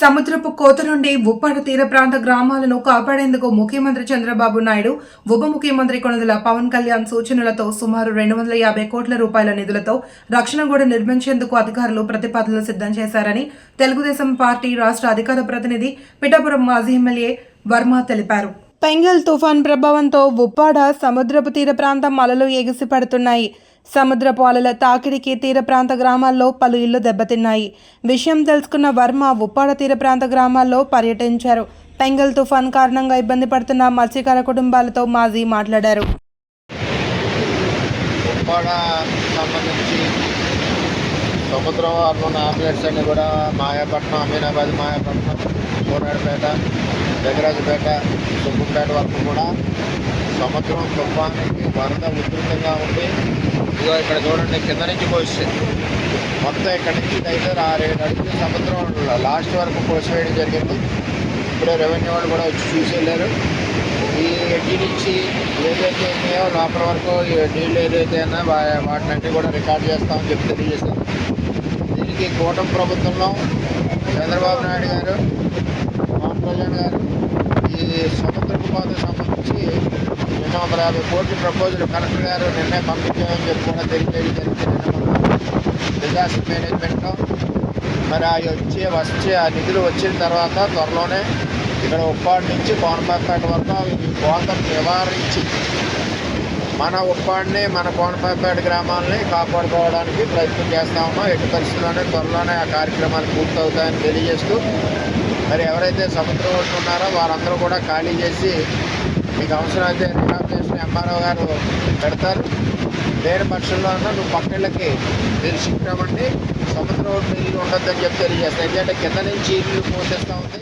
సముద్రపు కోత నుండి ఉప్పాడ తీర ప్రాంత గ్రామాలను కాపాడేందుకు ముఖ్యమంత్రి చంద్రబాబు నాయుడు, ఉప ముఖ్యమంత్రి కొణిదెల పవన్ కళ్యాణ్ సూచనలతో సుమారు 250 కోట్ల రూపాయల నిధులతో రక్షణ గోడ నిర్మించేందుకు అధికారులు ప్రతిపాదనలు సిద్ధం చేశారని తెలుగుదేశం పార్టీ రాష్ట్ర అధికార ప్రతినిధి పిఠాపురం మాజీ ఎమ్మెల్యే వర్మ తెలిపారు. పెంగల్ తుఫాన్ ప్రభావంతో ఉప్పాడ సముద్రపు తీర ప్రాంతం అలలు ఎగిసిపడుతున్నాయి. సముద్రపు అలల తాకిడికి తీర ప్రాంత గ్రామాల్లో పలు ఇళ్లు దెబ్బతిన్నాయి. విషయం తెలుసుకున్న వర్మ ఉప్పాడ తీర ప్రాంత గ్రామాల్లో పర్యటించారు. పెంగల్ తుఫాన్ కారణంగా ఇబ్బంది పడుతున్న మత్స్యకార కుటుంబాలతో మాజీ మాట్లాడారు. సముద్రం అర్మన్ ఆంబులెన్స్ అన్ని కూడా మాయాపట్నం, అమీనాబాద్, మాయాపట్నం, కోనాడుపేట, జగరాజుపేట, సుబ్బుపేట వరకు కూడా సముద్రం తుఫానికి వరద ఉధృతంగా ఉంది. ఇదిగో ఇక్కడ చూడండి, కింద నుంచి కోసేది మొత్తం ఇక్కడ నుంచి అయితే 6-7 అడుగులు సముద్రం లాస్ట్ వరకు కోసివేయడం జరిగింది. ఇప్పుడే రెవెన్యూ వాళ్ళు కూడా వచ్చి చూసి వెళ్ళారు. ఈ ఎడ్జి నుంచి ఏదైతే ఉన్నాయో లోపల వరకు నీళ్ళు ఏదైతే అయినా వాటినంటే కూడా రికార్డ్ చేస్తామని చెప్పి తెలియజేశారు. దీనికి కూటమి ప్రభుత్వంలో చంద్రబాబు నాయుడు గారు, పవన్ కళ్యాణ్ గారు ఈ సముద్రపు కోతకు సంబంధించి 250 కోట్ల ప్రపోజల్ కలెక్టర్ గారు నిన్నే పంపించామని చెప్పి కూడా తెలియజేయడం జరిగింది. డిజాస్టర్ మేనేజ్మెంట్లో మరి వచ్చే ఆ నిధులు వచ్చిన తర్వాత త్వరలోనే ఇక్కడ ఉప్పాడ నుంచి కోనపాపేట వరకు ఈ కోతను నివారించి మన ఉప్పాడిని, మన కోనపాపేట గ్రామాలని కాపాడుకోవడానికి ప్రయత్నం చేస్తా ఉన్నాం. ఎట్టి పరిస్థితుల్లోనే త్వరలోనే ఆ కార్యక్రమాలు పూర్తవుతాయని తెలియజేస్తూ, మరి ఎవరైతే సముద్రం ఒడ్డున ఉన్నారో వారందరూ కూడా ఖాళీ చేసి మీకు అవసరమైతే రిహాబిలిటేషన్ ఎంఆర్ఓ గారు పెడతారు. లేని పక్షంలో నువ్వు పక్కళ్ళకి మీరు షిఫ్ట్ అవ్వండి, సముద్రం ఒడ్డు నీళ్ళు ఉండొద్దని చెప్పి తెలియజేస్తాను. ఎందుకంటే కింద నుంచి ఇల్లు పోసేస్తూ ఉంది.